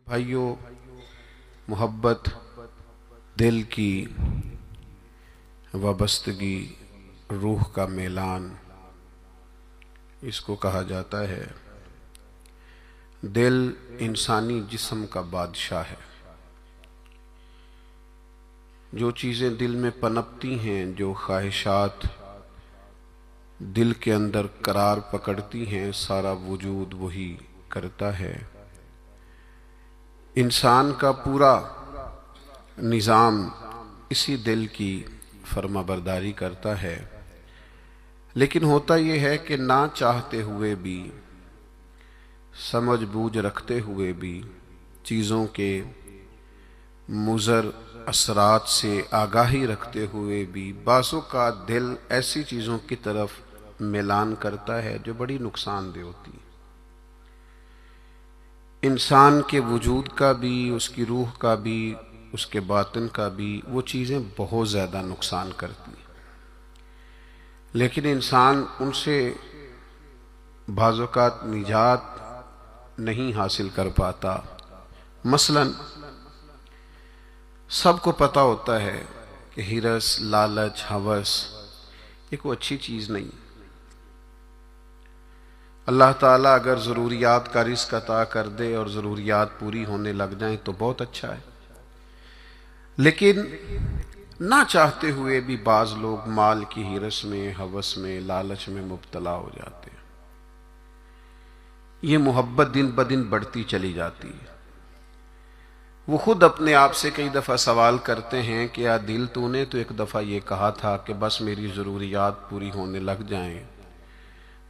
भाइयों, मोहब्बत दिल की वाबस्तगी, रूह का मेलान, इसको कहा जाता है। दिल इंसानी जिस्म का बादशाह है। जो चीज़ें दिल में पनपती हैं, जो ख्वाहिशात दिल के अंदर करार पकड़ती हैं, सारा वजूद वही करता है। इंसान का पूरा निज़ाम इसी दिल की फर्माबरदारी करता है। लेकिन होता यह है कि ना चाहते हुए भी, समझ बूझ रखते हुए भी, चीज़ों के मुज़र असरात से आगाही रखते हुए भी, बाज़ों का दिल ऐसी चीज़ों की तरफ मिलान करता है जो बड़ी नुकसानदेह होती है। इंसान के वजूद का भी, उसकी रूह का भी, उसके बातिन का भी वो चीज़ें बहुत ज़्यादा नुकसान करती हैं। लेकिन इंसान उनसे बाज़ औक़ात निजात नहीं हासिल कर पाता। मसलन सबको पता होता है कि हिरस, लालच, हवस ये कोई अच्छी चीज़ नहीं। अल्लाह ताला अगर ज़रूरियात का रिज़्क़ अता कर दे और ज़रूरियात पूरी होने लग जाएं तो बहुत अच्छा है। लेकिन ना चाहते हुए भी बाज़ लोग माल की हिरस में, हवस में, लालच में मुब्तला हो जाते हैं। ये मोहब्बत दिन ब दिन बढ़ती चली जाती है। वो खुद अपने आप से कई दफ़ा सवाल करते हैं कि या दिल, तूने तो एक दफ़ा ये कहा था कि बस मेरी ज़रूरियात पूरी होने लग जाएं,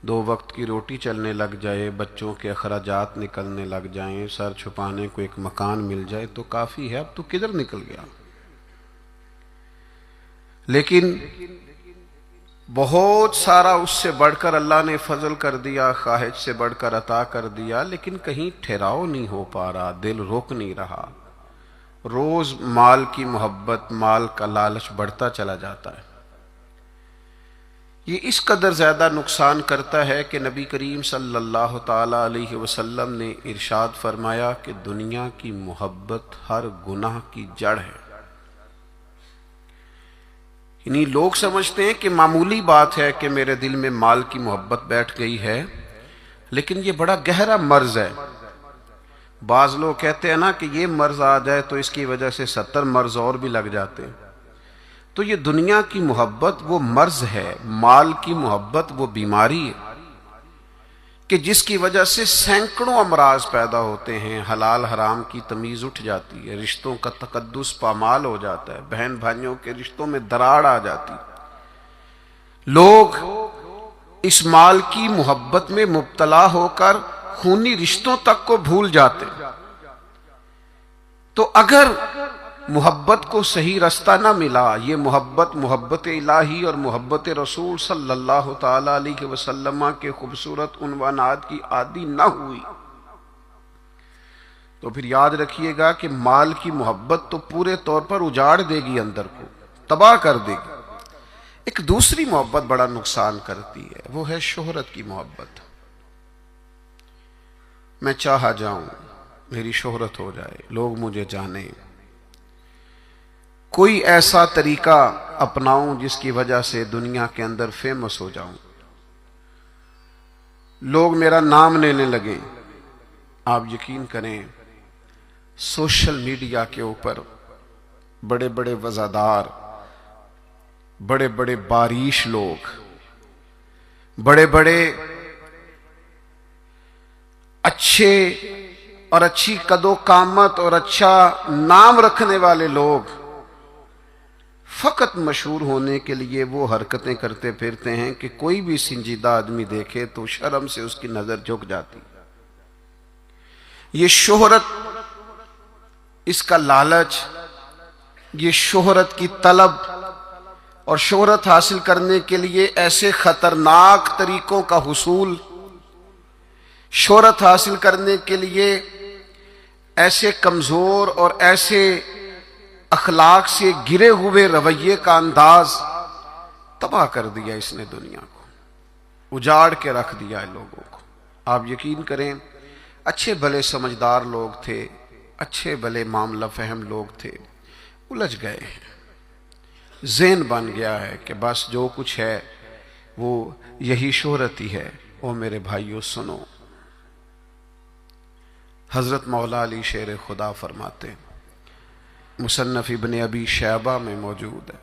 2 वक्त की रोटी चलने लग जाए, बच्चों के अखराजात निकलने लग जाएं, सर छुपाने को एक मकान मिल जाए तो काफ़ी है, अब तो किधर निकल गया। लेकिन बहुत सारा उससे बढ़कर अल्लाह ने फजल कर दिया, ख्वाहिश से बढ़कर अता कर दिया, लेकिन कहीं ठहराव नहीं हो पा रहा, दिल रोक नहीं रहा। रोज माल की मोहब्बत, माल का लालच बढ़ता चला जाता है। ये इस कदर ज्यादा नुकसान करता है कि नबी करीम सल्लल्लाहु ताला अलैहि वसल्लम ने इरशाद फरमाया कि दुनिया की मोहब्बत हर गुनाह की जड़ है। इन्हीं लोग समझते हैं कि मामूली बात है कि मेरे दिल में माल की मोहब्बत बैठ गई है, लेकिन ये बड़ा गहरा मर्ज है। बाज लोग कहते हैं ना कि ये मर्ज आ जाए तो इसकी वजह से 70 मर्ज और भी लग जाते हैं। तो ये दुनिया की मोहब्बत वो मर्ज है, माल की मोहब्बत वो बीमारी है कि जिसकी वजह से सैकड़ों अमराज पैदा होते हैं। हलाल हराम की तमीज उठ जाती है, रिश्तों का तकद्दुस पामाल हो जाता है, बहन भाइयों के रिश्तों में दरार आ जाती है। लोग इस माल की मोहब्बत में मुब्तला होकर खूनी रिश्तों तक को भूल जाते। तो अगर मोहब्बत को सही रास्ता ना मिला, ये मोहब्बत, मोहब्बत इलाही और मोहब्बत रसूल सल्लल्लाहु ताला अलैहि वसल्लम के खूबसूरत उन्वानात की आदी ना हुई, तो फिर याद रखिएगा कि माल की मोहब्बत तो पूरे तौर पर उजाड़ देगी, अंदर को तबाह कर देगी। एक दूसरी मोहब्बत बड़ा नुकसान करती है, वो है शोहरत की मोहब्बत। मैं चाहा जाऊं, मेरी शोहरत हो जाए, लोग मुझे जाने, कोई ऐसा तरीका अपनाऊं जिसकी वजह से दुनिया के अंदर फेमस हो जाऊं, लोग मेरा नाम लेने लगे। आप यकीन करें, सोशल मीडिया के ऊपर बड़े बड़े वज़ादार, बड़े बड़े बारिश लोग, बड़े बड़े अच्छे और अच्छी कदो कामत और अच्छा नाम रखने वाले लोग फकत मशहूर होने के लिए वो हरकतें करते फिरते हैं कि कोई भी संजीदा आदमी देखे तो शर्म से उसकी नजर झुक जाती। ये शोहरत, इसका लालच, ये शोहरत की तलब और शोहरत हासिल करने के लिए ऐसे खतरनाक तरीकों का हुसूल, शोहरत हासिल करने के लिए ऐसे कमजोर और ऐसे अखलाक से गिरे हुए रवैये का अंदाज तबाह कर दिया इसने दुनिया को, उजाड़ के रख दिया है लोगों को। आप यकीन करें, अच्छे भले समझदार लोग थे, अच्छे भले मामला फहम लोग थे, उलझ गए हैं। ज़हन बन गया है कि बस जो कुछ है वो यही शोहरत ही है। ओ मेरे भाइयों सुनो, हजरत मौला अली शेर खुदा फरमाते, मुसन्नफ इब्ने अबी शैबा में मौजूद है,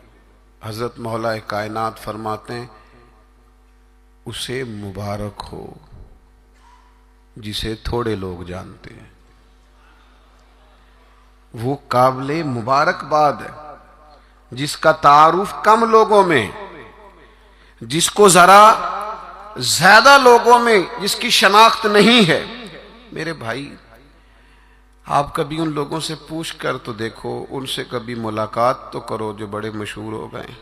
हजरत मौला कायनात फरमाते हैं, उसे मुबारक हो जिसे थोड़े लोग जानते हैं। वो काबिले मुबारकबाद है जिसका तारुफ कम लोगों में, जिसको जरा ज्यादा लोगों में जिसकी शनाख्त नहीं है। मेरे भाई, आप कभी उन लोगों से पूछ कर तो देखो, उनसे कभी मुलाकात तो करो जो बड़े मशहूर हो गए।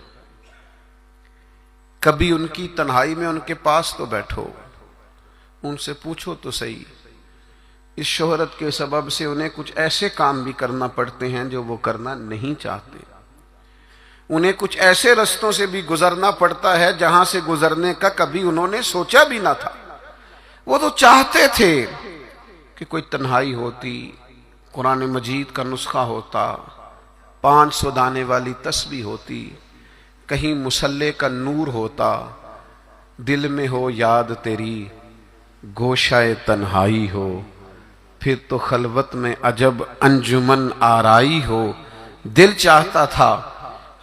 कभी उनकी तन्हाई में उनके पास तो बैठो, उनसे पूछो तो सही। इस शोहरत के सबब से उन्हें कुछ ऐसे काम भी करना पड़ते हैं जो वो करना नहीं चाहते। उन्हें कुछ ऐसे रस्तों से भी गुजरना पड़ता है जहां से गुजरने का कभी उन्होंने सोचा भी ना था। वो तो चाहते थे कि कोई तन्हाई होती, कुरान मजीद का नुस्खा होता, 500 दाने वाली तस्बीह होती, कहीं मुसल्ले का नूर होता, दिल में हो याद तेरी गोशाए तन्हाई हो, फिर तो खलवत में अजब अंजुमन आराई हो। दिल चाहता था,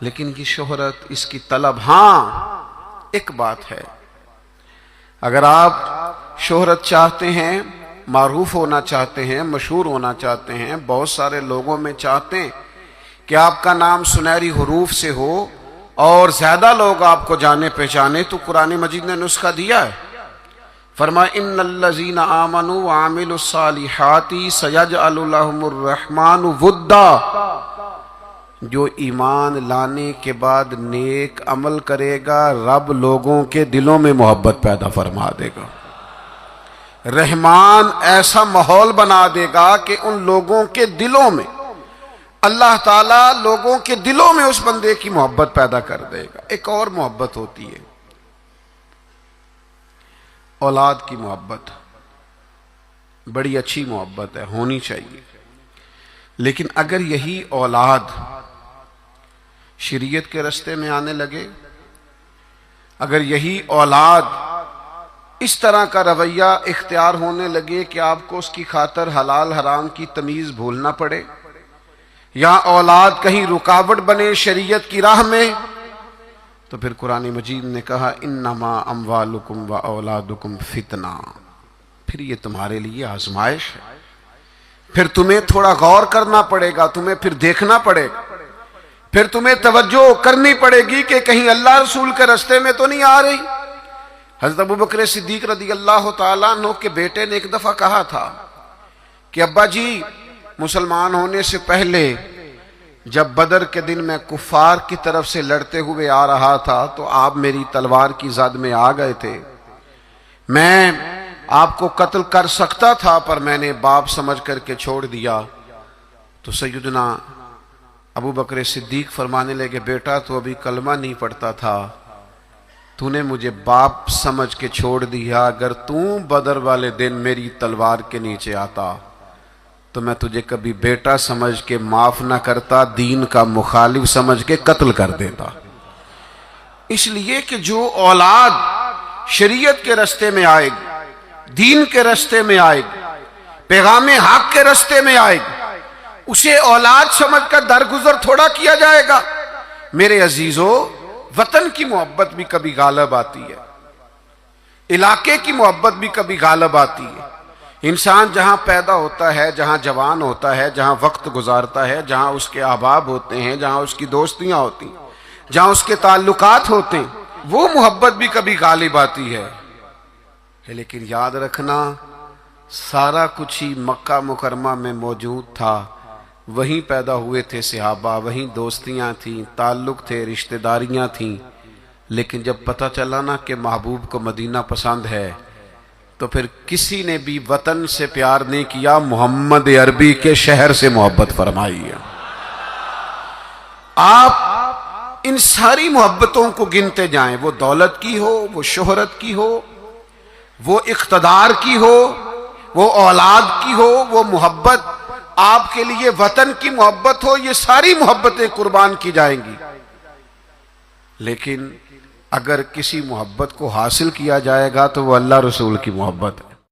लेकिन ये शोहरत, इसकी तलब। हां, एक बात है, अगर आप शोहरत चाहते हैं, मारूफ होना चाहते हैं, मशहूर होना चाहते हैं, बहुत सारे लोगों में चाहते हैं कि आपका नाम सुनहरी हुरूफ से हो और ज्यादा लोग आपको जाने पहचाने, तो कुरान मजीद ने नुस्खा दिया है। फरमाया, इन्नल्लज़ीना आमनू व आमिलुस्सालिहाति सयजअलु लहुमुर रहमानु वुद्दा। जो ईमान लाने के बाद नेक अमल करेगा, रब लोगों के दिलों में मोहब्बत पैदा फरमा देगा। रहमान ऐसा माहौल बना देगा कि उन लोगों के दिलों में, अल्लाह ताला लोगों के दिलों में उस बंदे की मोहब्बत पैदा कर देगा। एक और मोहब्बत होती है, औलाद की मोहब्बत। बड़ी अच्छी मोहब्बत है, होनी चाहिए। लेकिन अगर यही औलाद शरीयत के रास्ते में आने लगे, अगर यही औलाद इस तरह का रवैया इख्तियार होने लगे कि आपको उसकी खातर हलाल हराम की तमीज भूलना पड़े, या औलाद कहीं रुकावट बने शरीयत की राह में, तो फिर कुरान मजीद ने कहा, इन्नमा अम्वालुकुम व औलादुकुम फितना। फिर ये तुम्हारे लिए आजमाइश है, फिर तुम्हें थोड़ा गौर करना पड़ेगा, तुम्हें फिर देखना पड़ेगा, फिर तुम्हें तवज्जो करनी पड़ेगी कि कहीं अल्लाह रसूल के रास्ते में तो नहीं आ रही। हज़रत अबू बकर सिद्दीक रज़ी अल्लाह तआला अन्हु के बेटे ने एक दफा कहा था कि अब्बा जी, मुसलमान होने से पहले जब बदर के दिन मैं कुफार की तरफ से लड़ते हुए आ रहा था तो आप मेरी तलवार की ज़द में आ गए थे। मैं आपको कत्ल कर सकता था, पर मैंने बाप समझ करके छोड़ दिया। तो सैयदना अबू बकर सिद्दीक फरमाने लगे, बेटा तो अभी कलमा नहीं पढ़ता था, तूने मुझे बाप समझ के छोड़ दिया। अगर तू बदर वाले दिन मेरी तलवार के नीचे आता तो मैं तुझे कभी बेटा समझ के माफ ना करता, दीन का मुखालिफ समझ के कत्ल कर देता। इसलिए कि जो औलाद शरीयत के रास्ते में आएगी, दीन के रास्ते में आएगी, पैगाम हक के रास्ते में आएगी, उसे औलाद समझकर दरगुजर थोड़ा किया जाएगा। मेरे अजीजों, वतन की मोहब्बत भी कभी गालिब आती है, इलाके की मोहब्बत भी कभी गालिब आती है। इंसान जहां पैदा होता है, जहां जवान होता है, जहां वक्त गुजारता है, जहां उसके अहबाब होते हैं, जहां उसकी दोस्तियां होती हैं, जहां उसके ताल्लुकात होते हैं, वो मोहब्बत भी कभी गालिब आती है। लेकिन याद रखना, सारा कुछ ही मक्का मुकरमा में मौजूद था। वहीं पैदा हुए थे सहाबा, वहीं दोस्तियां थीं, ताल्लुक थे, रिश्तेदारियां थीं। लेकिन जब पता चला ना कि महबूब को मदीना पसंद है, तो फिर किसी ने भी वतन से प्यार नहीं किया, मोहम्मद अरबी के शहर से मोहब्बत फरमाई है। आप इन सारी मोहब्बतों को गिनते जाएं, वो दौलत की हो, वो शोहरत की हो, वो इख्तदार की हो, वो औलाद की हो, वो मोहब्बत आपके लिए वतन की मोहब्बत हो, ये सारी मोहब्बतें कुर्बान की जाएंगी। लेकिन अगर किसी मोहब्बत को हासिल किया जाएगा तो वो अल्लाह रसूल की मोहब्बत है।